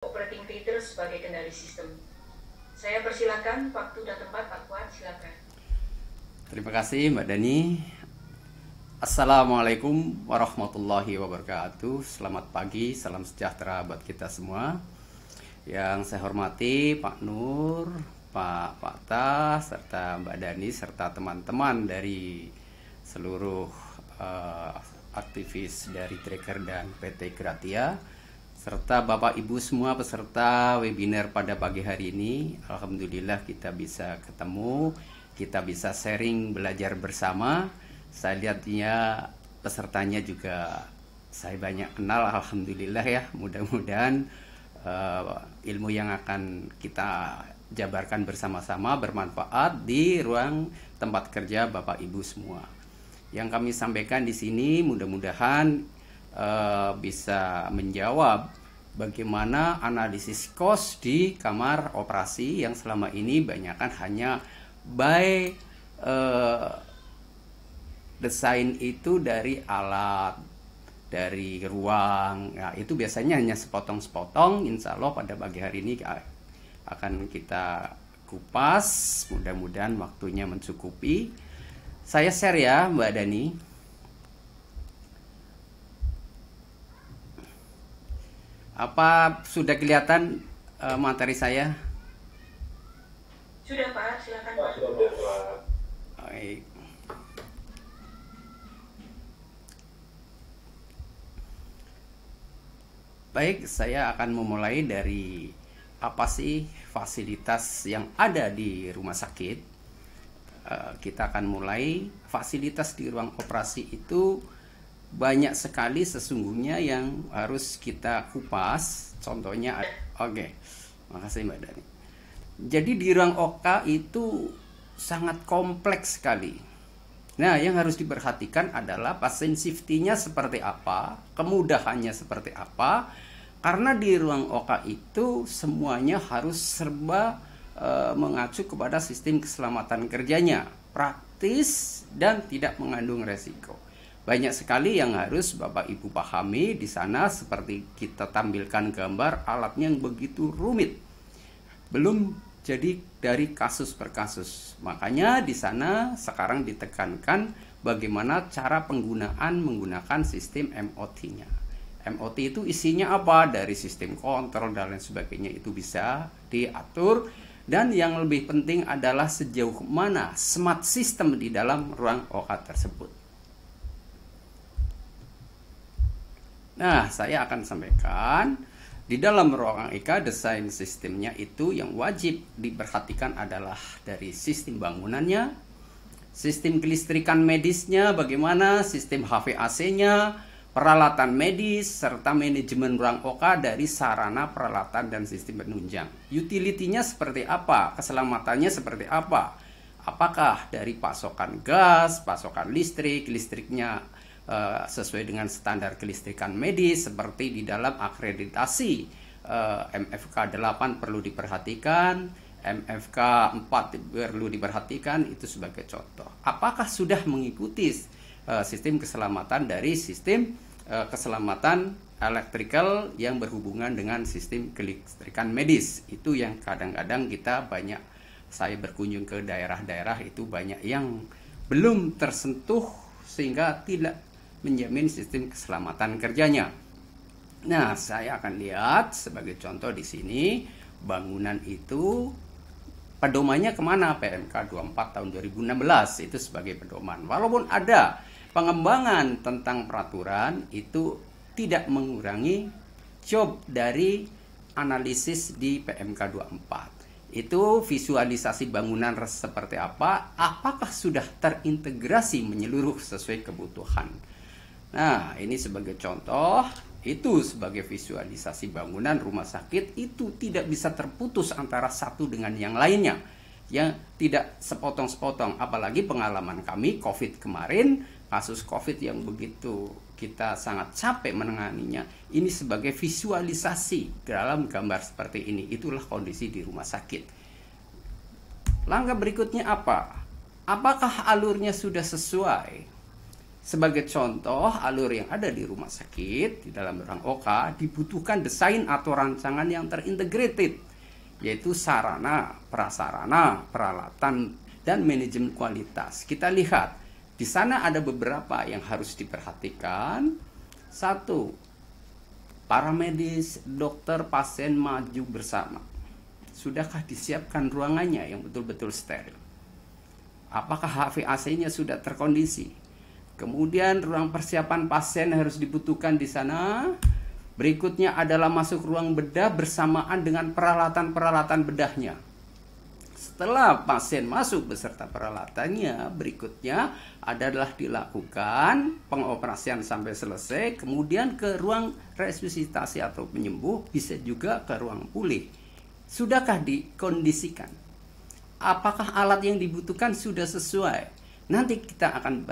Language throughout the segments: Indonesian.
operating theater sebagai kendali sistem. Saya persilakan waktu dan tempat Pak Fuad, silakan. Terima kasih Mbak Dani. Assalamualaikum warahmatullahi wabarakatuh. Selamat pagi, salam sejahtera buat kita semua. Yang saya hormati Pak Nur, Pak Fattah, serta Mbak Dani, serta teman-teman dari seluruh aktivis dari Tracker dan PT Gratia, serta Bapak Ibu semua peserta webinar pada pagi hari ini. Alhamdulillah kita bisa ketemu, kita bisa sharing, belajar bersama. Saya lihat pesertanya juga saya banyak kenal, alhamdulillah ya. Mudah-mudahan ilmu yang akan kita jabarkan bersama-sama bermanfaat di ruang tempat kerja Bapak Ibu semua. Yang kami sampaikan di sini mudah-mudahan bisa menjawab bagaimana analisis cost di kamar operasi yang selama ini banyakkan hanya by desain itu dari alat, dari ruang, ya, itu biasanya hanya sepotong-sepotong. Insya Allah pada pagi hari ini akan kita kupas, mudah-mudahan waktunya mencukupi. Saya share ya Mbak Dani. Apa sudah kelihatan materi saya? Sudah Pak, silakan Pak. Baik. Baik, saya akan memulai dari apa sih fasilitas yang ada di rumah sakit. Kita akan mulai. Fasilitas di ruang operasi itu banyak sekali sesungguhnya yang harus kita kupas. Contohnya, oke, makasih Mbak Dani. Jadi di ruang OK itu sangat kompleks sekali. Nah, yang harus diperhatikan adalah pasien safety-nya seperti apa, kemudahannya seperti apa. Karena di ruang OK itu semuanya harus serba mengacu kepada sistem keselamatan kerjanya, praktis dan tidak mengandung resiko. Banyak sekali yang harus Bapak Ibu pahami di sana, seperti kita tampilkan gambar alatnya yang begitu rumit. Belum jadi dari kasus per kasus. Makanya di sana sekarang ditekankan bagaimana cara menggunakan sistem MOT-nya. MOT itu isinya apa? Dari sistem kontrol dan lain sebagainya itu bisa diatur. Dan yang lebih penting adalah sejauh mana smart system di dalam ruang OK tersebut. Nah, saya akan sampaikan di dalam ruang IK desain sistemnya itu yang wajib diperhatikan adalah dari sistem bangunannya, sistem kelistrikan medisnya, bagaimana sistem HVAC-nya, peralatan medis, serta manajemen ruang OK dari sarana peralatan dan sistem penunjang. Utility-nya seperti apa? Keselamatannya seperti apa? Apakah dari pasokan gas, pasokan listriknya sesuai dengan standar kelistrikan medis seperti di dalam akreditasi MFK 8 perlu diperhatikan, MFK 4 perlu diperhatikan, itu sebagai contoh. Apakah sudah mengikuti sistem keselamatan dari sistem keselamatan elektrikal yang berhubungan dengan sistem kelistrikan medis? Itu yang kadang-kadang saya berkunjung ke daerah-daerah itu banyak yang belum tersentuh sehingga tidak menjamin sistem keselamatan kerjanya. Nah, saya akan lihat sebagai contoh di sini bangunan itu pedomannya kemana? PMK 24 tahun 2016 itu sebagai pedoman. Walaupun ada pengembangan tentang peraturan, itu tidak mengurangi job dari analisis di PMK 24. Itu visualisasi bangunan seperti apa, apakah sudah terintegrasi menyeluruh sesuai kebutuhan. Nah, ini sebagai contoh, itu sebagai visualisasi bangunan rumah sakit itu tidak bisa terputus antara satu dengan yang lainnya. Yang tidak sepotong-sepotong, apalagi pengalaman kami COVID kemarin, kasus COVID yang begitu kita sangat capek menanganinya. Ini sebagai visualisasi dalam gambar seperti ini. Itulah kondisi di rumah sakit. Langkah berikutnya apa? Apakah alurnya sudah sesuai? Sebagai contoh, alur yang ada di rumah sakit di dalam ruang OK dibutuhkan desain atau rancangan yang terintegrated, yaitu sarana, prasarana, peralatan, dan manajemen kualitas. Kita lihat, di sana ada beberapa yang harus diperhatikan. Satu, para medis, dokter, pasien maju bersama. Sudahkah disiapkan ruangannya yang betul-betul steril? Apakah HVAC-nya sudah terkondisi? Kemudian ruang persiapan pasien harus dibutuhkan di sana. Berikutnya adalah masuk ruang bedah bersamaan dengan peralatan-peralatan bedahnya. Setelah pasien masuk beserta peralatannya, berikutnya adalah dilakukan pengoperasian sampai selesai, kemudian ke ruang resusitasi atau penyembuh, bisa juga ke ruang pulih. Sudahkah dikondisikan? Apakah alat yang dibutuhkan sudah sesuai? Nanti kita akan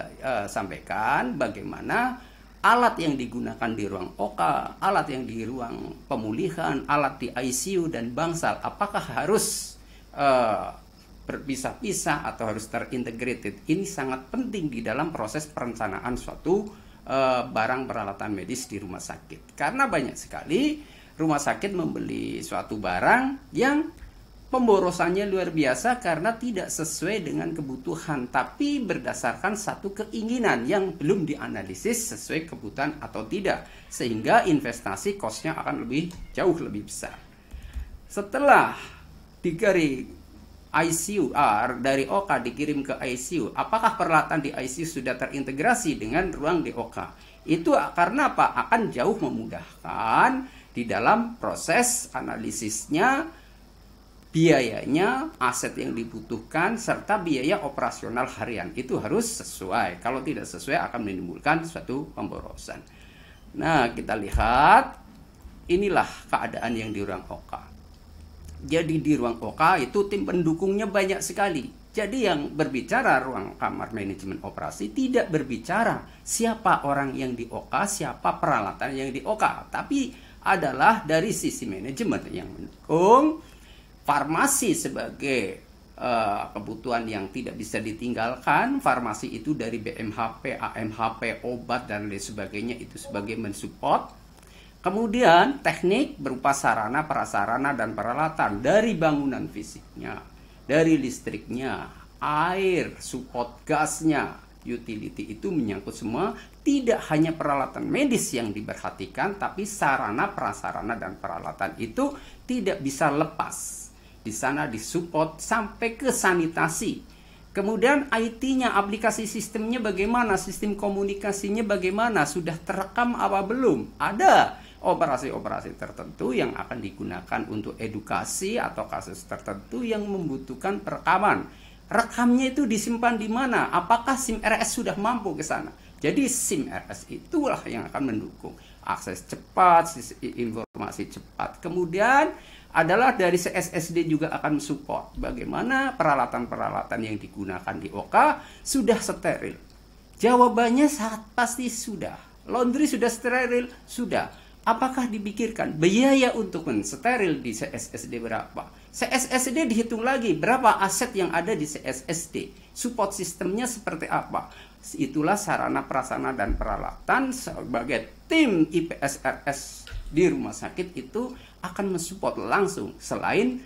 sampaikan bagaimana alat yang digunakan di ruang OK, alat yang di ruang pemulihan, alat di ICU dan bangsal. Apakah harus berpisah-pisah atau harus terintegrated? Ini sangat penting di dalam proses perencanaan suatu barang peralatan medis di rumah sakit. Karena banyak sekali rumah sakit membeli suatu barang yang pemborosannya luar biasa karena tidak sesuai dengan kebutuhan, tapi berdasarkan satu keinginan yang belum dianalisis sesuai kebutuhan atau tidak, sehingga investasi cost-nya akan jauh lebih besar. Setelah dari ICU, dari OK dikirim ke ICU, apakah peralatan di ICU sudah terintegrasi dengan ruang di OK? Itu karena apa? Akan jauh memudahkan di dalam proses analisisnya, biayanya, aset yang dibutuhkan, serta biaya operasional harian. Itu harus sesuai. Kalau tidak sesuai akan menimbulkan suatu pemborosan. Nah, kita lihat, inilah keadaan yang di ruang OK. Jadi di ruang OK itu tim pendukungnya banyak sekali. Jadi yang berbicara ruang kamar manajemen operasi tidak berbicara siapa orang yang di OK, siapa peralatan yang di OK. Tapi adalah dari sisi manajemen yang mendukung. Farmasi sebagai kebutuhan yang tidak bisa ditinggalkan. Farmasi itu dari BMHP, AMHP, obat, dan lain sebagainya, itu sebagai mensupport. Kemudian teknik berupa sarana, prasarana, dan peralatan dari bangunan fisiknya, dari listriknya, air, support gasnya, utility, itu menyangkut semua. Tidak hanya peralatan medis yang diperhatikan, tapi sarana, prasarana, dan peralatan itu tidak bisa lepas. Di sana disupport sampai ke sanitasi. Kemudian IT-nya, aplikasi sistemnya bagaimana, sistem komunikasinya bagaimana, sudah terekam apa belum? Ada operasi-operasi tertentu yang akan digunakan untuk edukasi atau kasus tertentu yang membutuhkan perekaman. Rekamnya itu disimpan di mana? Apakah SIM RS sudah mampu ke sana? Jadi SIM RS itulah yang akan mendukung akses cepat, informasi cepat. Kemudian adalah dari CSSD juga akan support bagaimana peralatan-peralatan yang digunakan di OK sudah steril. Jawabannya sangat pasti sudah. Laundry sudah steril? Sudah. Apakah dipikirkan biaya untuk mensteril di CSSD berapa? CSSD dihitung lagi berapa aset yang ada di CSSD. Support sistemnya seperti apa? Itulah sarana, prasarana, dan peralatan sebagai tim IPSRS di rumah sakit itu akan mensupport langsung. Selain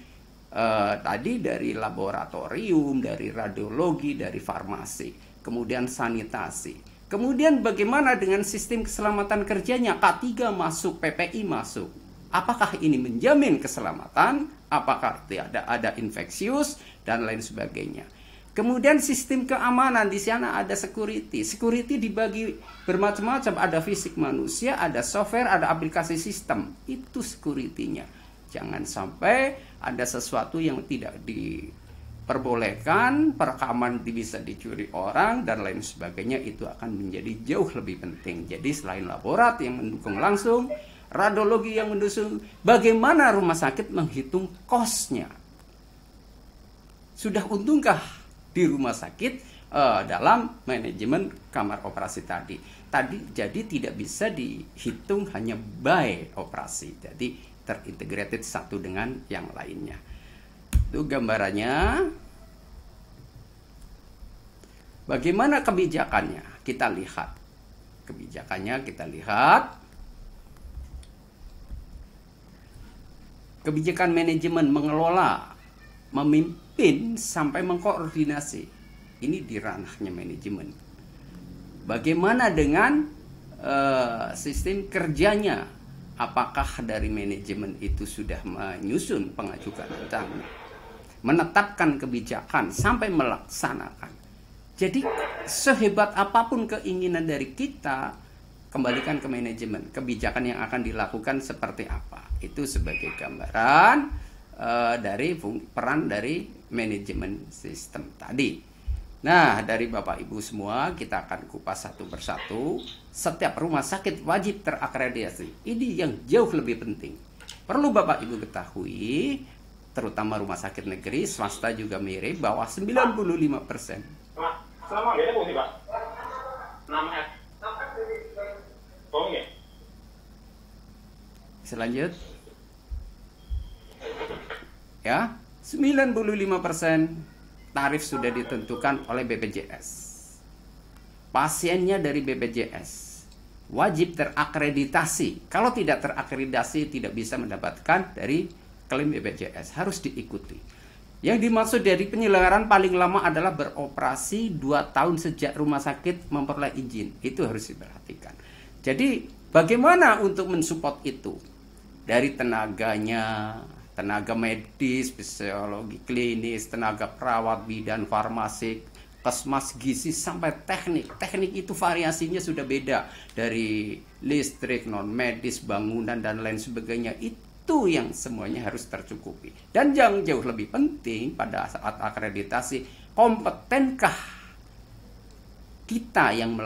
tadi dari laboratorium, dari radiologi, dari farmasi, kemudian sanitasi. Kemudian bagaimana dengan sistem keselamatan kerjanya? K3 masuk, PPI masuk. Apakah ini menjamin keselamatan? Apakah tidak ada infeksius dan lain sebagainya? Kemudian sistem keamanan, di sana ada security. Security dibagi bermacam-macam, ada fisik manusia, ada software, ada aplikasi sistem. Itu security-nya. Jangan sampai ada sesuatu yang tidak diperbolehkan, perekaman bisa dicuri orang dan lain sebagainya. Itu akan menjadi jauh lebih penting. Jadi selain laborat yang mendukung langsung, radiologi yang mendukung, bagaimana rumah sakit menghitung cost-nya? Sudah untungkah di rumah sakit dalam manajemen kamar operasi tadi? Jadi tidak bisa dihitung hanya by operasi. Jadi terintegrated satu dengan yang lainnya. Itu gambarannya. Bagaimana kebijakannya? kita lihat kebijakannya, kita lihat kebijakan manajemen mengelola, memimpin sampai mengkoordinasi. Ini di ranahnya manajemen. Bagaimana dengan sistem kerjanya? Apakah dari manajemen itu sudah menyusun, mengajukan rencana, menetapkan kebijakan sampai melaksanakan? Jadi sehebat apapun keinginan dari kita, kembalikan ke manajemen. Kebijakan yang akan dilakukan seperti apa? Itu sebagai gambaran dari peran dari manajemen sistem tadi. Nah, dari Bapak Ibu semua kita akan kupas satu persatu. Setiap rumah sakit wajib terakreditasi. Ini yang jauh lebih penting. Perlu Bapak Ibu ketahui, terutama rumah sakit negeri, swasta juga mirip, bahwa 95%. Pak, selama beda fungsi Pak. Nama F. Selanjut. Ya, 95% tarif sudah ditentukan oleh BPJS. Pasiennya dari BPJS wajib terakreditasi. Kalau tidak terakreditasi tidak bisa mendapatkan dari klaim BPJS, harus diikuti. Yang dimaksud dari penyelenggaraan paling lama adalah beroperasi 2 tahun sejak rumah sakit memperoleh izin. Itu harus diperhatikan. Jadi bagaimana untuk mensupport itu? Dari tenaganya, tenaga medis, fisiologi klinis, tenaga perawat, bidan, farmasi, kesmas gizi, sampai teknik. Teknik itu variasinya sudah beda. Dari listrik, non medis, bangunan, dan lain sebagainya. Itu yang semuanya harus tercukupi. Dan yang jauh lebih penting pada saat akreditasi, kompetenkah kita yang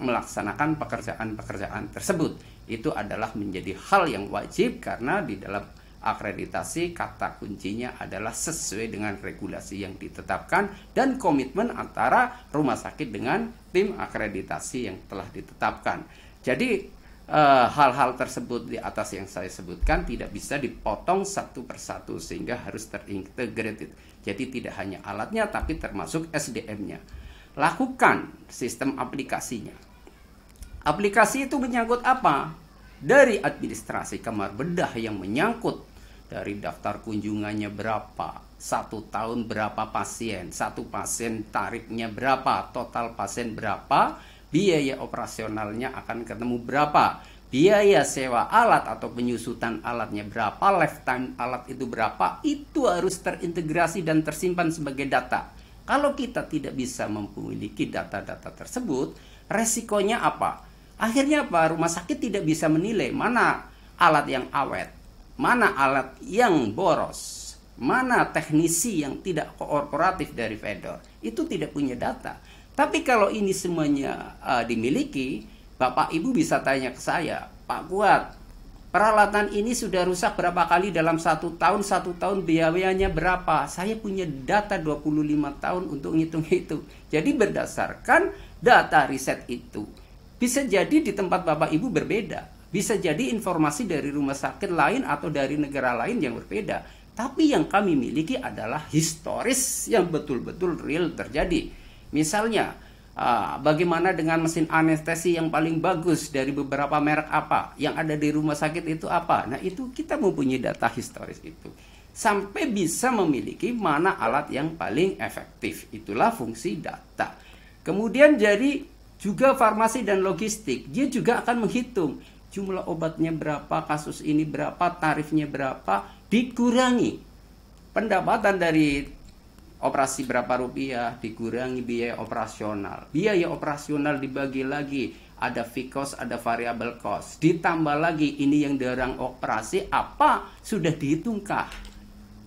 melaksanakan pekerjaan-pekerjaan tersebut? Itu adalah menjadi hal yang wajib, karena di dalam akreditasi kata kuncinya adalah sesuai dengan regulasi yang ditetapkan dan komitmen antara rumah sakit dengan tim akreditasi yang telah ditetapkan. Jadi hal-hal tersebut di atas yang saya sebutkan tidak bisa dipotong satu persatu, sehingga harus terintegrated. Jadi tidak hanya alatnya tapi termasuk SDM-nya. Lakukan sistem aplikasinya. Aplikasi itu menyangkut apa? Dari administrasi kamar bedah yang menyangkut dari daftar kunjungannya berapa, 1 tahun berapa pasien, 1 pasien tarifnya berapa, total pasien berapa, biaya operasionalnya akan ketemu berapa, biaya sewa alat atau penyusutan alatnya berapa, lifetime alat itu berapa, itu harus terintegrasi dan tersimpan sebagai data. Kalau kita tidak bisa memiliki data-data tersebut, resikonya apa? Akhirnya apa? Rumah sakit tidak bisa menilai mana alat yang awet, mana alat yang boros, mana teknisi yang tidak kooperatif dari vendor. Itu tidak punya data. Tapi kalau ini semuanya dimiliki, Bapak Ibu bisa tanya ke saya, Pak Kuat, peralatan ini sudah rusak berapa kali dalam 1 tahun, 1 tahun biayanya berapa? Saya punya data 25 tahun untuk ngitung itu. Jadi berdasarkan data riset itu, bisa jadi di tempat Bapak Ibu berbeda. Bisa jadi informasi dari rumah sakit lain atau dari negara lain yang berbeda. Tapi yang kami miliki adalah historis yang betul-betul real terjadi. Misalnya, bagaimana dengan mesin anestesi yang paling bagus dari beberapa merek apa? Yang ada di rumah sakit itu apa? Nah, itu kita mempunyai data historis itu. Sampai bisa memiliki mana alat yang paling efektif. Itulah fungsi data. Kemudian jadi juga farmasi dan logistik, dia juga akan menghitung jumlah obatnya berapa, kasus ini berapa, tarifnya berapa, dikurangi pendapatan dari operasi berapa rupiah, dikurangi biaya operasional. Biaya operasional dibagi lagi, ada fixed cost, ada variable cost. Ditambah lagi ini yang diorang operasi apa sudah dihitungkah?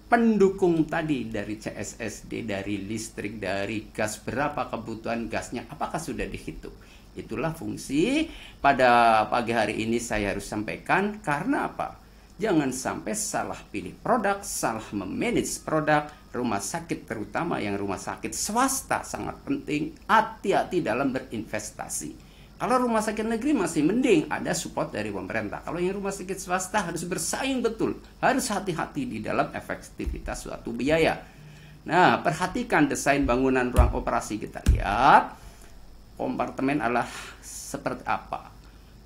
Pendukung tadi dari CSSD, dari listrik, dari gas, berapa kebutuhan gasnya, apakah sudah dihitung? Itulah fungsi pada pagi hari ini saya harus sampaikan. Karena apa? Jangan sampai salah pilih produk, salah memanage produk. Rumah sakit, terutama yang rumah sakit swasta, sangat penting hati-hati dalam berinvestasi. Kalau rumah sakit negeri masih mending, ada support dari pemerintah. Kalau yang rumah sakit swasta harus bersaing betul. Harus hati-hati di dalam efektivitas suatu biaya. Nah, perhatikan desain bangunan ruang operasi kita lihat. kompartemen adalah seperti apa,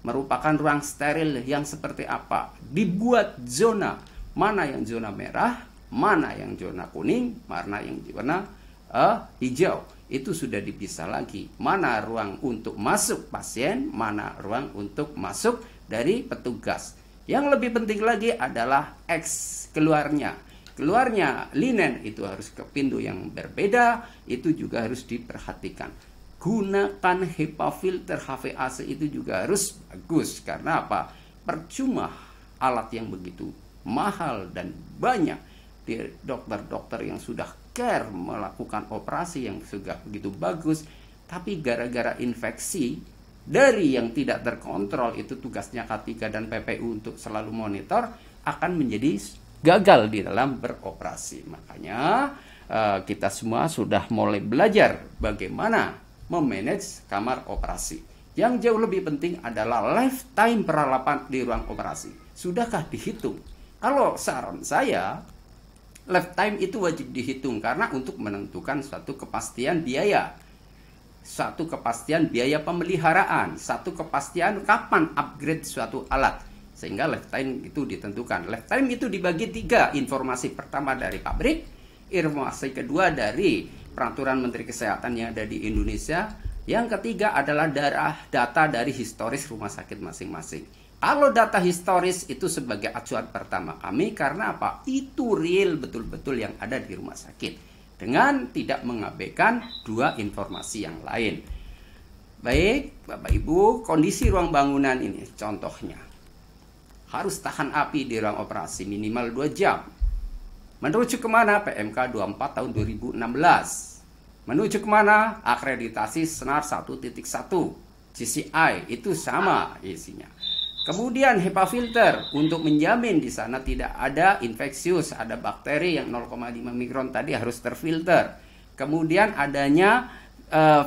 merupakan ruang steril yang seperti apa, dibuat zona, mana yang zona merah, mana yang zona kuning, mana yang zona hijau. Itu sudah dipisah lagi, mana ruang untuk masuk pasien, mana ruang untuk masuk dari petugas. Yang lebih penting lagi adalah keluarnya linen itu harus ke pintu yang berbeda, itu juga harus diperhatikan. Gunakan HEPA filter HVAC itu juga harus bagus. Karena apa? Percuma alat yang begitu mahal dan banyak, dokter-dokter yang sudah care melakukan operasi yang sudah begitu bagus, tapi gara-gara infeksi dari yang tidak terkontrol, itu tugasnya K3 dan PPU untuk selalu monitor, akan menjadi gagal di dalam beroperasi. Makanya kita semua sudah mulai belajar bagaimana memanage kamar operasi. Yang jauh lebih penting adalah lifetime peralatan di ruang operasi. Sudahkah dihitung? Kalau saran saya, lifetime itu wajib dihitung karena untuk menentukan suatu kepastian biaya, satu kepastian biaya pemeliharaan, satu kepastian kapan upgrade suatu alat. Sehingga lifetime itu ditentukan. Lifetime itu dibagi 3. Informasi pertama dari pabrik, informasi kedua dari peraturan Menteri Kesehatan yang ada di Indonesia, yang ketiga adalah data dari historis rumah sakit masing-masing. Kalau data historis itu sebagai acuan pertama kami, karena apa? Itu real betul-betul yang ada di rumah sakit, dengan tidak mengabaikan 2 informasi yang lain. Baik, Bapak Ibu, kondisi ruang bangunan ini contohnya harus tahan api di ruang operasi minimal 2 jam. Menuju kemana? PMK 24 tahun 2016. Menuju kemana? Akreditasi Senar 1.1. GCI itu sama isinya. Kemudian HEPA filter untuk menjamin di sana tidak ada infeksius, ada bakteri yang 0,5 mikron tadi harus terfilter. Kemudian adanya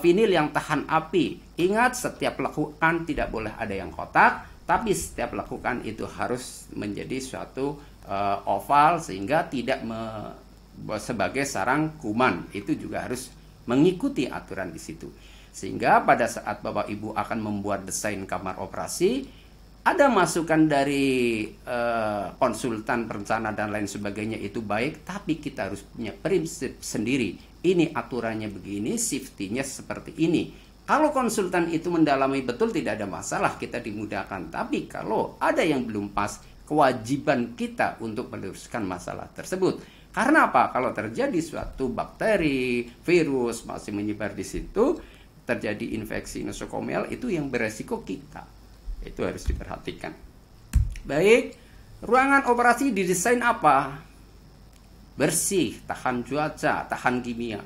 vinil yang tahan api. Ingat, setiap lakukan tidak boleh ada yang kotak, tapi setiap lakukan itu harus menjadi suatu oval sehingga tidak sebagai sarang kuman. Itu juga harus mengikuti aturan di situ. Sehingga pada saat Bapak Ibu akan membuat desain kamar operasi, ada masukan dari konsultan perencana dan lain sebagainya, itu baik, tapi kita harus punya prinsip sendiri. Ini aturannya begini, safety-nya seperti ini. Kalau konsultan itu mendalami betul, tidak ada masalah, kita dimudahkan. Tapi kalau ada yang belum pas, kewajiban kita untuk meluruskan masalah tersebut. Karena apa? Kalau terjadi suatu bakteri, virus masih menyebar di situ, terjadi infeksi nosokomial, itu yang beresiko kita. Itu harus diperhatikan. Baik, ruangan operasi didesain apa? Bersih, tahan cuaca, tahan kimia.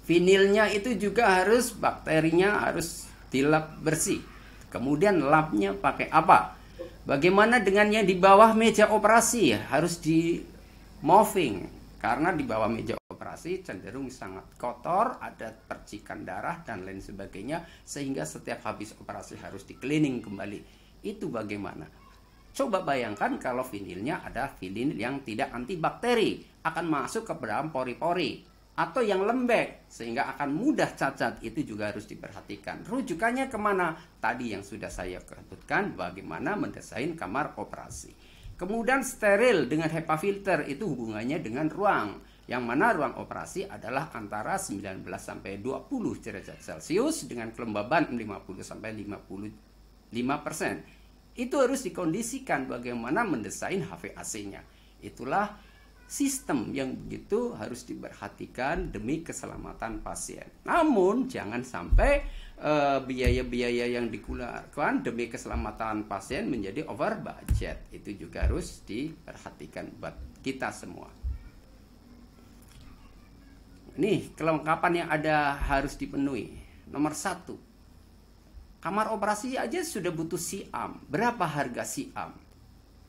Vinilnya itu juga harus, bakterinya harus dilap bersih. Kemudian lapnya pakai apa? Bagaimana dengannya di bawah meja operasi? Harus di moving, karena di bawah meja operasi cenderung sangat kotor, ada percikan darah dan lain sebagainya, sehingga setiap habis operasi harus di cleaning kembali. Itu bagaimana? Coba bayangkan kalau vinilnya ada vinil yang tidak antibakteri, akan masuk ke dalam pori-pori, atau yang lembek sehingga akan mudah cacat. Itu juga harus diperhatikan. Rujukannya kemana? Tadi yang sudah saya sebutkan, bagaimana mendesain kamar operasi. Kemudian steril dengan HEPA filter, itu hubungannya dengan ruang, yang mana ruang operasi adalah antara 19 sampai 20 derajat Celcius dengan kelembaban 50 sampai 55%. Itu harus dikondisikan bagaimana mendesain HVAC-nya. Itulah sistem yang begitu harus diperhatikan demi keselamatan pasien. Namun jangan sampai biaya-biaya yang dikeluarkan demi keselamatan pasien menjadi over budget. Itu juga harus diperhatikan buat kita semua. Nih, kelengkapan yang ada harus dipenuhi. Nomor 1, kamar operasi aja sudah butuh siam. Berapa harga siam?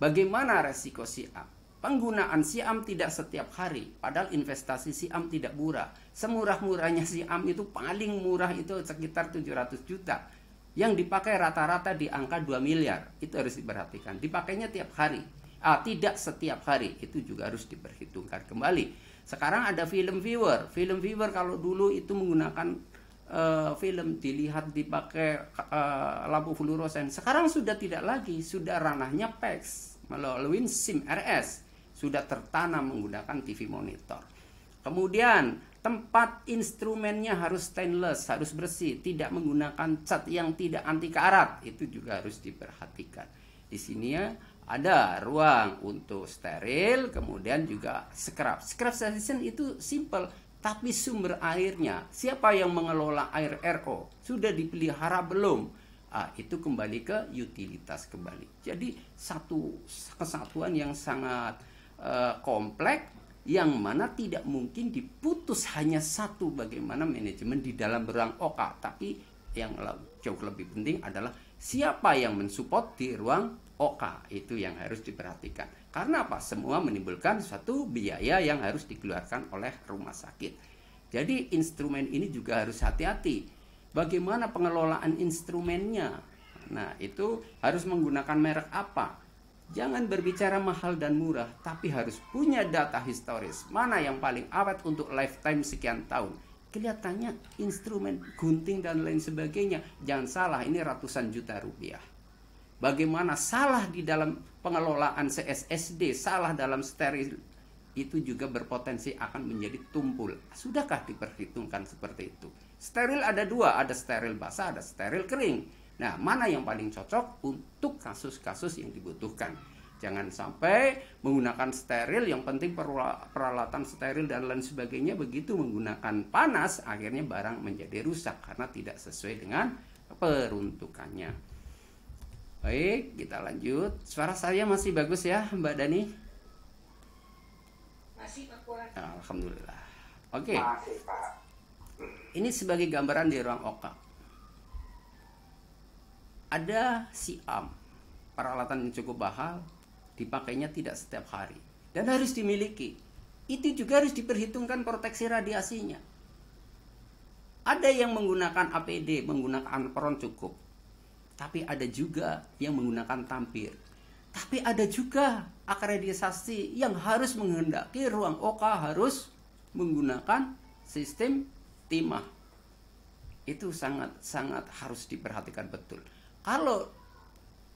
Bagaimana resiko siam? Penggunaan siam tidak setiap hari, padahal investasi siam tidak murah. Semurah-murahnya siam itu paling murah itu sekitar 700 juta. Yang dipakai rata-rata di angka 2 miliar. Itu harus diperhatikan. Dipakainya tiap hari. Tidak setiap hari. Itu juga harus diperhitungkan kembali. Sekarang ada film viewer. Film viewer kalau dulu itu menggunakan film dilihat dipakai lampu fluoresan. Sekarang sudah tidak lagi, sudah ranahnya PEX melalui SIM RS, sudah tertanam menggunakan TV monitor. Kemudian tempat instrumennya harus stainless, harus bersih, tidak menggunakan cat yang tidak anti karat, itu juga harus diperhatikan. Di sini ya ada ruang untuk steril, kemudian juga scrub. Scrub station itu simple, tapi sumber airnya, siapa yang mengelola air RO? Sudah dipelihara belum? Itu kembali ke utilitas kembali. Jadi satu kesatuan yang sangat kompleks, yang mana tidak mungkin diputus hanya satu bagaimana manajemen di dalam ruang OK. Tapi yang jauh lebih penting adalah siapa yang mensupport di ruang OK. Itu yang harus diperhatikan. Karena apa? Semua menimbulkan suatu biaya yang harus dikeluarkan oleh rumah sakit. Jadi instrumen ini juga harus hati-hati. Bagaimana pengelolaan instrumennya? Nah, itu harus menggunakan merek apa? Jangan berbicara mahal dan murah, tapi harus punya data historis. Mana yang paling awet untuk lifetime sekian tahun? Kelihatannya instrumen gunting dan lain sebagainya. Jangan salah, ini ratusan juta rupiah. Bagaimana salah di dalam pengelolaan CSSD, salah dalam steril, itu juga berpotensi akan menjadi tumpul. Sudahkah diperhitungkan seperti itu? Steril ada dua, ada steril basah, ada steril kering. Nah, mana yang paling cocok untuk kasus-kasus yang dibutuhkan? Jangan sampai menggunakan steril, yang penting peralatan steril dan lain sebagainya, begitu menggunakan panas, akhirnya barang menjadi rusak karena tidak sesuai dengan peruntukannya. Baik, kita lanjut. Suara saya masih bagus ya, Mbak Dani? Masih, Pak Fuad. Alhamdulillah. Oke. Masih, Pak. Ini sebagai gambaran di ruang OK. Ada siam, peralatan yang cukup mahal, dipakainya tidak setiap hari dan harus dimiliki. Itu juga harus diperhitungkan proteksi radiasinya. Ada yang menggunakan APD, menggunakan apron cukup, tapi ada juga yang menggunakan tampir. Tapi ada juga akreditasi yang harus menghendaki ruang OK harus menggunakan sistem timah. Itu sangat harus diperhatikan betul. Kalau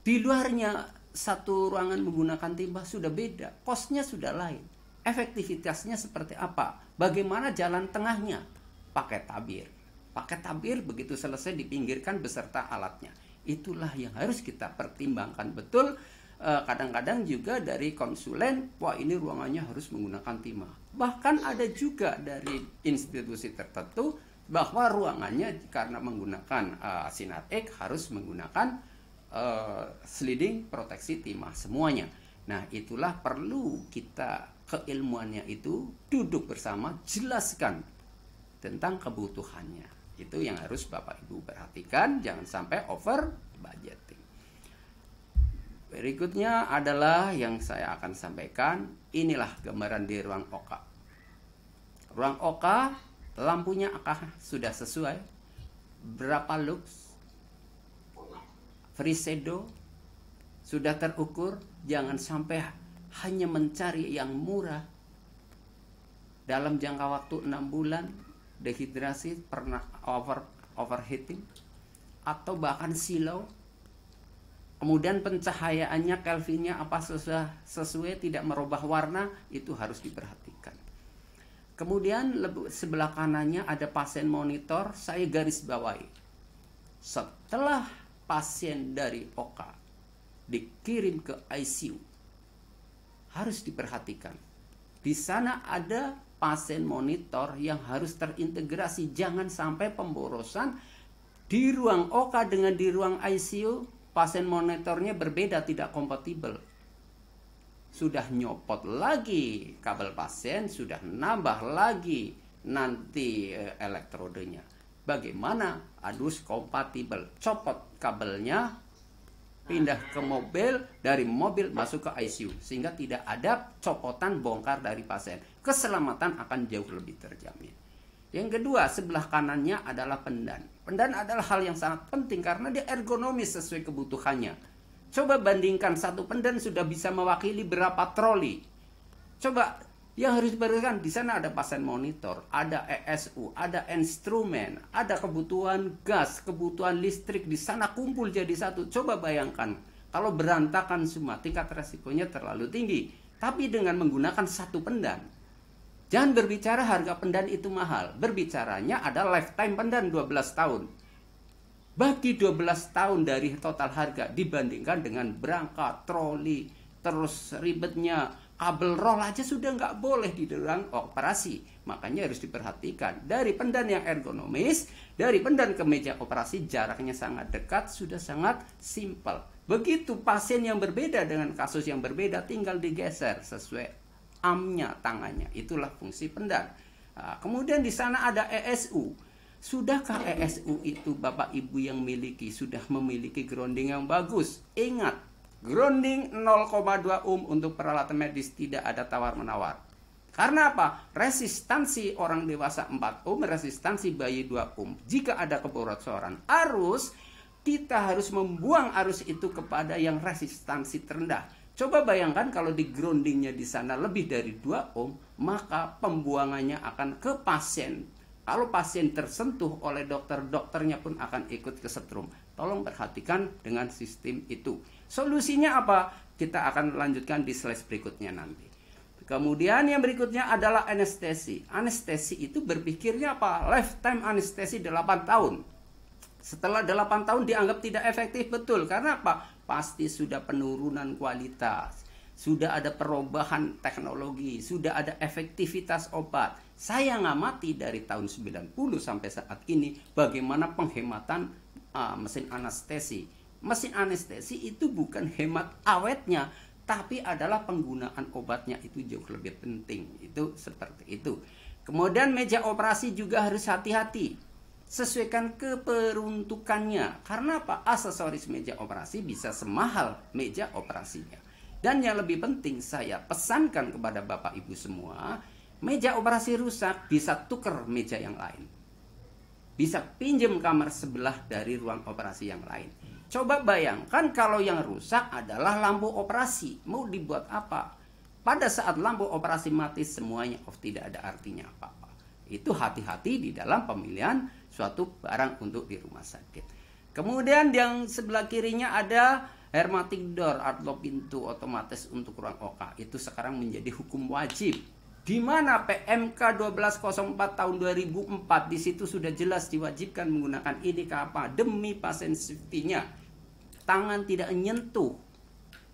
di luarnya satu ruangan menggunakan timah sudah beda, kosnya sudah lain, efektivitasnya seperti apa, bagaimana jalan tengahnya, pakai tabir. Pakai tabir, begitu selesai dipinggirkan beserta alatnya. Itulah yang harus kita pertimbangkan betul. Kadang-kadang juga dari konsulen, wah ini ruangannya harus menggunakan timah. Bahkan ada juga dari institusi tertentu bahwa ruangannya karena menggunakan sinar X harus menggunakan sliding proteksi timah semuanya. Nah, itulah perlu kita keilmuannya itu duduk bersama, jelaskan tentang kebutuhannya. Itu yang harus Bapak Ibu perhatikan, jangan sampai over budgeting. Berikutnya adalah yang saya akan sampaikan, inilah gambaran di ruang OK. Ruang OK, lampunya apakah sudah sesuai? Berapa lux? Free shadow? Sudah terukur? Jangan sampai hanya mencari yang murah. Dalam jangka waktu 6 bulan, dehidrasi, pernah overheating, atau bahkan silau. Kemudian pencahayaannya, Kelvinnya apa sesuai, tidak merubah warna, itu harus diperhatikan. Kemudian sebelah kanannya ada pasien monitor, saya garis bawahi. Setelah pasien dari OK dikirim ke ICU, harus diperhatikan. Di sana ada pasien monitor yang harus terintegrasi, jangan sampai pemborosan di ruang OK dengan di ruang ICU. Pasien monitornya berbeda, tidak kompatibel. Sudah nyopot lagi kabel pasien, sudah nambah lagi nanti elektrodenya. Bagaimana? Harus kompatibel. Copot kabelnya, pindah ke mobil, dari mobil masuk ke ICU. Sehingga tidak ada copotan bongkar dari pasien. Keselamatan akan jauh lebih terjamin. Yang kedua, sebelah kanannya adalah pendan. Pendan adalah hal yang sangat penting karena dia ergonomis sesuai kebutuhannya. Coba bandingkan, satu pendan sudah bisa mewakili berapa troli. Coba Yang harus diperhatikan di sana ada pasien monitor, ada ESU, ada instrumen, ada kebutuhan gas, kebutuhan listrik di sana kumpul jadi satu. Coba bayangkan kalau berantakan semua, tingkat resikonya terlalu tinggi. Tapi dengan menggunakan satu pendan. Jangan berbicara harga pendan itu mahal. Berbicaranya ada lifetime pendan 12 tahun. Bagi 12 tahun dari total harga dibandingkan dengan berangkat, troli, terus ribetnya, kabel roll aja sudah nggak boleh di dalam operasi. Makanya harus diperhatikan. Dari pendan yang ergonomis, dari pendan ke meja operasi jaraknya sangat dekat, sudah sangat simpel. Begitu pasien yang berbeda dengan kasus yang berbeda tinggal digeser sesuai armnya, tangannya. Itulah fungsi pendan. Nah, kemudian di sana ada ESU. Sudahkah ESU itu Bapak Ibu yang sudah memiliki grounding yang bagus? Ingat, grounding 0,2 ohm untuk peralatan medis tidak ada tawar-menawar. Karena apa? Resistansi orang dewasa 4 ohm, resistansi bayi 2 ohm. Jika ada kebocoran arus, kita harus membuang arus itu kepada yang resistansi terendah. Coba bayangkan kalau di groundingnya di sana lebih dari 2 ohm, maka pembuangannya akan ke pasien. Kalau pasien tersentuh oleh dokter, dokternya pun akan ikut kesetrum. Tolong perhatikan dengan sistem itu. Solusinya apa? Kita akan lanjutkan di slide berikutnya nanti. Kemudian yang berikutnya adalah anestesi. Anestesi itu berpikirnya apa? Lifetime anestesi 8 tahun. Setelah 8 tahun dianggap tidak efektif, betul. Karena apa? Pasti sudah penurunan kualitas. Sudah ada perubahan teknologi. Sudah ada efektivitas obat. Saya ngamati dari tahun 90 sampai saat ini bagaimana penghematan mesin anestesi. Mesin anestesi itu bukan hemat awetnya, tapi adalah penggunaan obatnya itu jauh lebih penting. Itu seperti itu. Kemudian meja operasi juga harus hati-hati. Sesuaikan keperuntukannya. Karena apa? Aksesoris meja operasi bisa semahal meja operasinya. Dan yang lebih penting saya pesankan kepada Bapak Ibu semua, meja operasi rusak bisa tuker meja yang lain. Bisa pinjam kamar sebelah dari ruang operasi yang lain. Coba bayangkan kalau yang rusak adalah lampu operasi. Mau dibuat apa? Pada saat lampu operasi mati semuanya off, tidak ada artinya apa-apa. Itu hati-hati di dalam pemilihan suatu barang untuk di rumah sakit. Kemudian yang sebelah kirinya ada hermetic door atau pintu otomatis untuk ruang OK. Itu sekarang menjadi hukum wajib. Di mana PMK 1204 tahun 2004 di situ sudah jelas diwajibkan menggunakan ini ke apa? Demi pasien safety-nya. Tangan tidak menyentuh.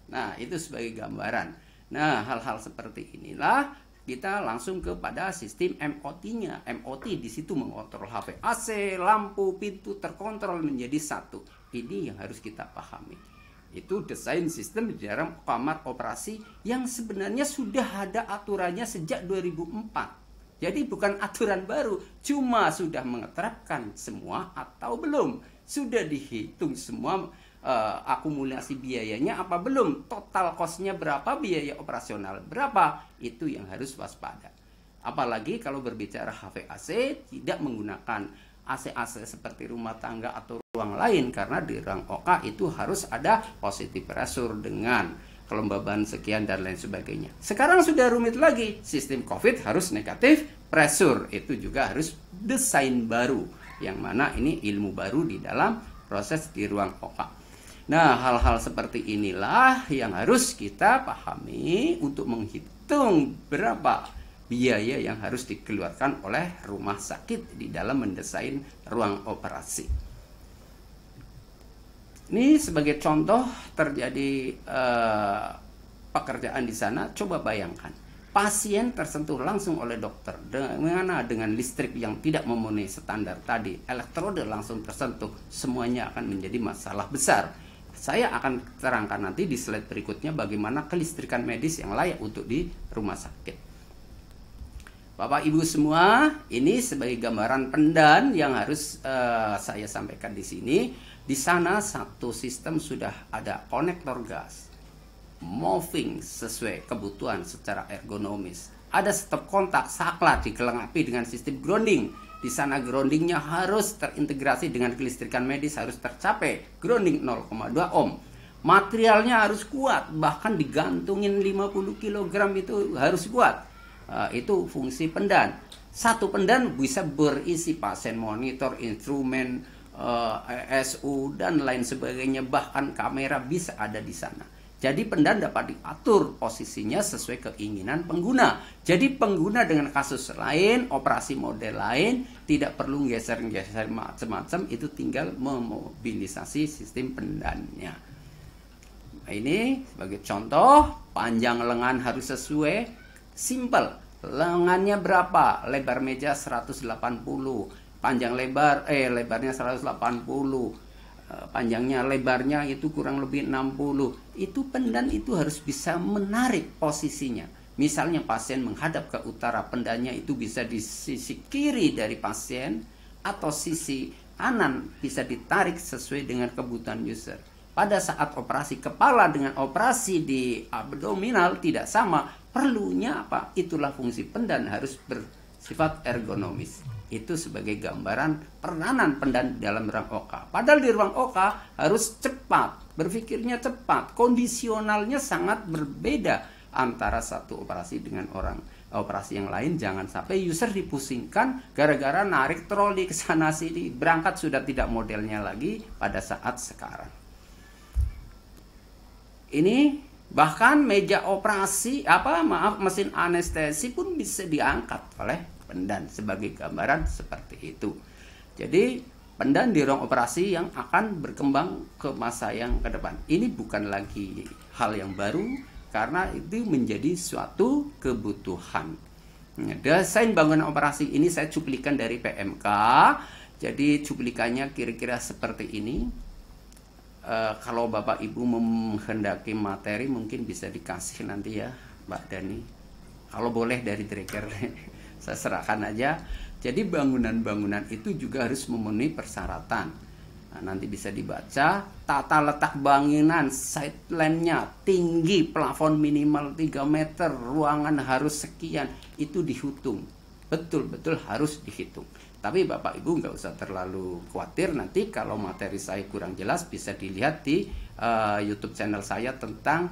Nah, itu sebagai gambaran. Nah, hal-hal seperti inilah kita langsung kepada sistem MOT-nya. MOT di situ mengontrol HV AC, lampu, pintu terkontrol menjadi satu. Ini yang harus kita pahami. Itu desain sistem di dalam kamar operasi yang sebenarnya sudah ada aturannya sejak 2004. Jadi bukan aturan baru, cuma sudah mengeterapkan semua atau belum. Sudah dihitung semua akumulasi biayanya apa belum, total cost-nya berapa, biaya operasional berapa, itu yang harus waspada. Apalagi kalau berbicara HVAC tidak menggunakan AC-AC seperti rumah tangga atau ruang lain, karena di ruang OK itu harus ada positive pressure dengan kelembaban sekian dan lain sebagainya. Sekarang sudah rumit lagi, sistem COVID harus negatif pressure, itu juga harus desain baru, yang mana ini ilmu baru di dalam proses di ruang OK. Nah, hal-hal seperti inilah yang harus kita pahami untuk menghitung berapa biaya yang harus dikeluarkan oleh rumah sakit di dalam mendesain ruang operasi. Ini sebagai contoh terjadi pekerjaan di sana. Coba bayangkan, pasien tersentuh langsung oleh dokter dengan listrik yang tidak memenuhi standar tadi, elektrode langsung tersentuh, semuanya akan menjadi masalah besar. Saya akan terangkan nanti di slide berikutnya bagaimana kelistrikan medis yang layak untuk di rumah sakit. Bapak Ibu semua, ini sebagai gambaran pendan yang harus saya sampaikan di sini. Di sana satu sistem sudah ada konektor gas, moving sesuai kebutuhan secara ergonomis. Ada stop kontak, saklar dilengkapi dengan sistem grounding. Di sana groundingnya harus terintegrasi dengan kelistrikan medis, harus tercapai grounding 0,2 ohm. Materialnya harus kuat, bahkan digantungin 50 kg itu harus kuat. Itu fungsi pendan. Satu pendan bisa berisi pasien monitor, instrumen, ESU dan lain sebagainya, bahkan kamera bisa ada di sana. Jadi pendan dapat diatur posisinya sesuai keinginan pengguna. Jadi pengguna dengan kasus lain, operasi model lain, tidak perlu geser-geser macam-macam, itu tinggal memobilisasi sistem pendannya. Nah, ini sebagai contoh, panjang lengan harus sesuai, simple. Lengannya berapa? Lebar meja 180, panjang lebarnya 180. Panjangnya lebarnya itu kurang lebih 60. Itu pendan itu harus bisa menarik posisinya. Misalnya pasien menghadap ke utara, pendannya itu bisa di sisi kiri dari pasien atau sisi kanan, bisa ditarik sesuai dengan kebutuhan user. Pada saat operasi kepala dengan operasi di abdominal tidak sama, perlunya apa? Itulah fungsi pendan harus bersifat ergonomis. Itu sebagai gambaran peranan pendan dalam ruang OK. Padahal di ruang OK harus cepat, berpikirnya cepat, kondisionalnya sangat berbeda antara satu operasi dengan operasi yang lain. Jangan sampai user dipusingkan gara-gara narik troli ke sana sini, berangkat sudah tidak modelnya lagi pada saat sekarang. Ini bahkan meja operasi mesin anestesi pun bisa diangkat oleh pendan sebagai gambaran seperti itu. Jadi pendan di ruang operasi yang akan berkembang ke masa yang ke depan. Ini bukan lagi hal yang baru karena itu menjadi suatu kebutuhan. Desain bangunan operasi ini saya cuplikan dari PMK. Jadi cuplikannya kira-kira seperti ini. Kalau Bapak Ibu menghendaki materi mungkin bisa dikasih nanti ya Mbak Dani. Kalau boleh dari tracker saya serahkan aja. Jadi bangunan-bangunan itu juga harus memenuhi persyaratan. Nah, nanti bisa dibaca tata letak bangunan, sideline-nya tinggi, plafon minimal 3 meter, ruangan harus sekian, itu dihitung. Betul-betul harus dihitung. Tapi Bapak Ibu nggak usah terlalu khawatir, nanti kalau materi saya kurang jelas bisa dilihat di YouTube channel saya tentang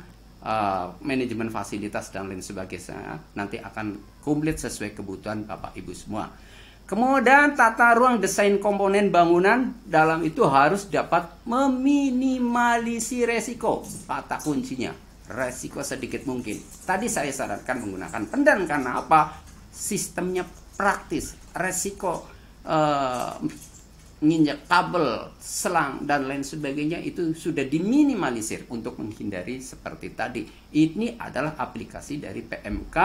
manajemen fasilitas dan lain sebagainya. Nanti akan komplit sesuai kebutuhan Bapak Ibu semua. Kemudian tata ruang desain komponen bangunan dalam itu harus dapat meminimalisir resiko. Kata kuncinya, resiko sedikit mungkin. Tadi saya sarankan menggunakan pendan karena apa? Sistemnya praktis, resiko nginjak kabel, selang dan lain sebagainya itu sudah diminimalisir untuk menghindari seperti tadi. Ini adalah aplikasi dari PMK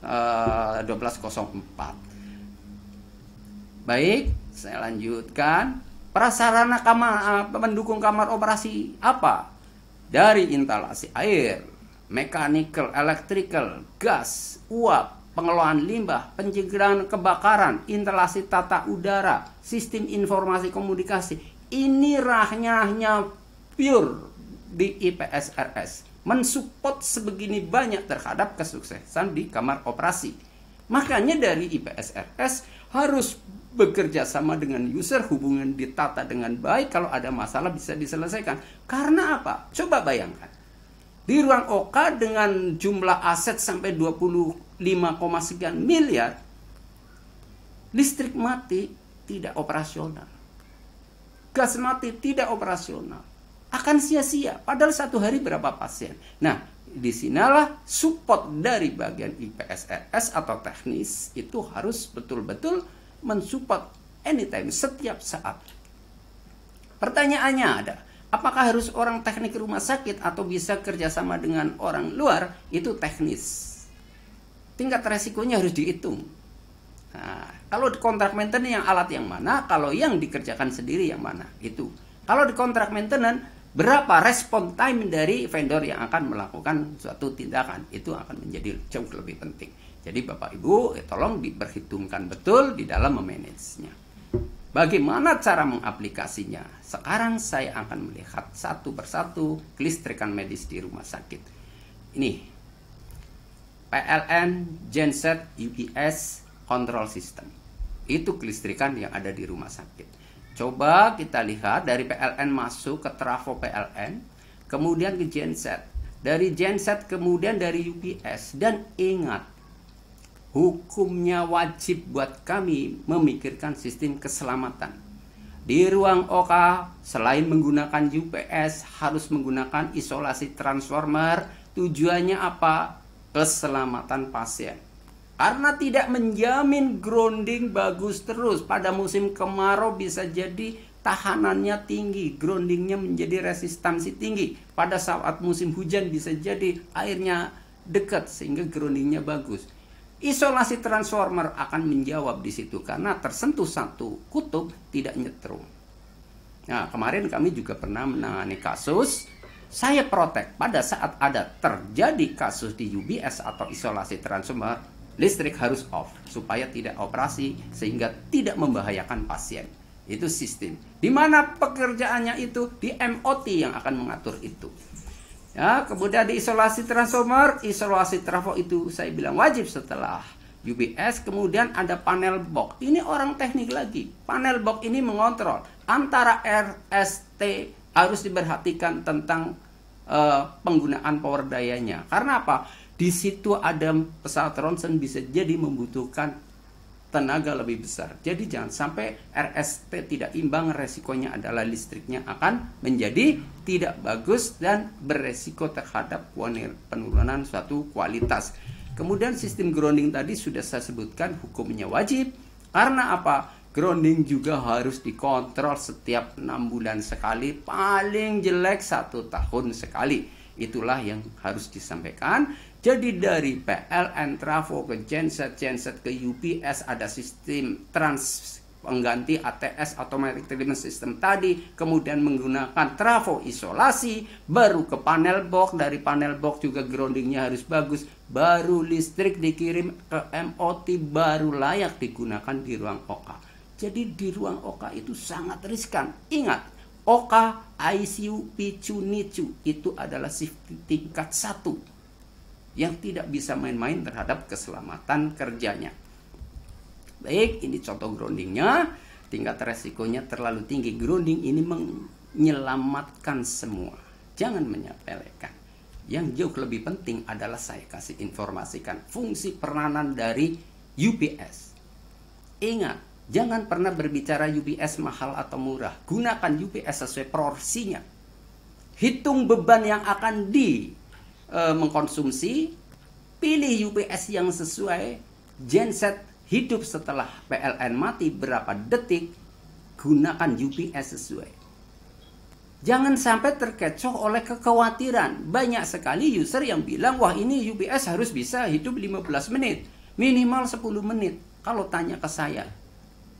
1204. Baik, saya lanjutkan. Prasarana pendukung kamar operasi apa? Dari instalasi air, mechanical, electrical, gas, uap, pengelolaan limbah, pencegahan kebakaran, instalasi tata udara, sistem informasi komunikasi. Ini rahnya pure di IPSRS. Mensupport sebegini banyak terhadap kesuksesan di kamar operasi. Makanya dari IPSRS harus bekerja sama dengan user, hubungan ditata dengan baik, kalau ada masalah bisa diselesaikan. Karena apa? Coba bayangkan. Di ruang OK dengan jumlah aset sampai 25, sekian miliar, listrik mati tidak operasional, gas mati tidak operasional, akan sia-sia. Padahal satu hari berapa pasien? Nah, disinilah support dari bagian IPSRS atau teknis itu harus betul-betul mensupport anytime, setiap saat. Pertanyaannya ada, apakah harus orang teknik rumah sakit atau bisa kerjasama dengan orang luar? Itu teknis. Tingkat resikonya harus dihitung. Nah, kalau di kontrak maintenance yang alat yang mana, kalau yang dikerjakan sendiri yang mana? Itu. Kalau di kontrak maintenance, berapa respon time dari vendor yang akan melakukan suatu tindakan? Itu akan menjadi jauh lebih penting. Jadi Bapak Ibu, tolong diperhitungkan betul di dalam memanagenya. Bagaimana cara mengaplikasinya? Sekarang saya akan melihat satu persatu kelistrikan medis di rumah sakit. Ini PLN, genset, UPS, control system. Itu kelistrikan yang ada di rumah sakit. Coba kita lihat dari PLN masuk ke trafo PLN, kemudian ke genset. Dari genset kemudian dari UPS. Dan ingat, hukumnya wajib buat kami memikirkan sistem keselamatan. Di ruang OK, selain menggunakan UPS, harus menggunakan isolasi transformer. Tujuannya apa? Keselamatan pasien. Karena tidak menjamin grounding bagus terus. Pada musim kemarau bisa jadi tahanannya tinggi, groundingnya menjadi resistansi tinggi. Pada saat musim hujan bisa jadi airnya dekat sehingga groundingnya bagus. Isolasi transformer akan menjawab di situ karena tersentuh satu kutub tidak nyetrum. Nah, kemarin kami juga pernah menangani kasus saya protek pada saat ada terjadi kasus di UBS atau isolasi transformer, listrik harus off supaya tidak operasi sehingga tidak membahayakan pasien. Itu sistem. Di mana pekerjaannya itu di MOT yang akan mengatur itu. Ya, kemudian di isolasi transformer, isolasi trafo itu saya bilang wajib setelah UBS. Kemudian ada panel box. Ini orang teknik lagi. Panel box ini mengontrol antara RST harus diperhatikan tentang penggunaan power dayanya. Karena apa? Di situ ada pesawat ronsen bisa jadi membutuhkan tenaga lebih besar. Jadi jangan sampai RST tidak imbang, resikonya adalah listriknya akan menjadi tidak bagus dan beresiko terhadap penurunan suatu kualitas. Kemudian sistem grounding tadi sudah saya sebutkan hukumnya wajib. Karena apa? Grounding juga harus dikontrol setiap 6 bulan sekali, paling jelek 1 tahun sekali. Itulah yang harus disampaikan. Jadi dari PLN, trafo ke genset ke UPS ada sistem pengganti ATS automatic treatment system tadi, kemudian menggunakan trafo isolasi, baru ke panel box, dari panel box juga groundingnya harus bagus, baru listrik dikirim ke MOT, baru layak digunakan di ruang OK. Jadi di ruang OK itu sangat riskan. Ingat, OK, ICU, PICU, NICU itu adalah safety tingkat 1 yang tidak bisa main-main terhadap keselamatan kerjanya. Baik, ini contoh groundingnya. Tingkat resikonya terlalu tinggi. Grounding ini menyelamatkan semua. Jangan menyepelekan. Yang jauh lebih penting adalah saya kasih informasikan fungsi peranan dari UPS. Ingat, jangan pernah berbicara UPS mahal atau murah. Gunakan UPS sesuai porsinya. Hitung beban yang akan mengkonsumsi, pilih UPS yang sesuai, genset hidup setelah PLN mati berapa detik, gunakan UPS sesuai. Jangan sampai terkecoh oleh kekhawatiran. Banyak sekali user yang bilang, wah ini UPS harus bisa hidup 15 menit, minimal 10 menit. Kalau tanya ke saya,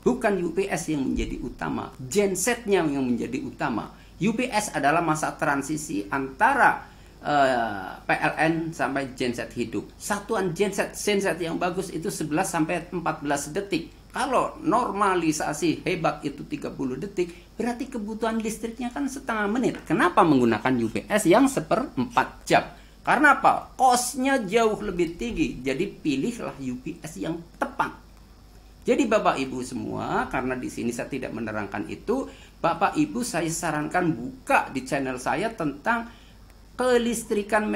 bukan UPS yang menjadi utama, gensetnya yang menjadi utama. UPS adalah masa transisi antara PLN sampai genset hidup. Satuan genset yang bagus itu 11 sampai 14 detik. Kalau normalisasi hebat itu 30 detik, berarti kebutuhan listriknya kan setengah menit. Kenapa menggunakan UPS yang 1/4 jam? Karena apa? Cost-nya jauh lebih tinggi. Jadi pilihlah UPS yang tepat. Jadi Bapak Ibu semua, karena di sini saya tidak menerangkan itu, Bapak Ibu saya sarankan buka di channel saya tentang kelistrikan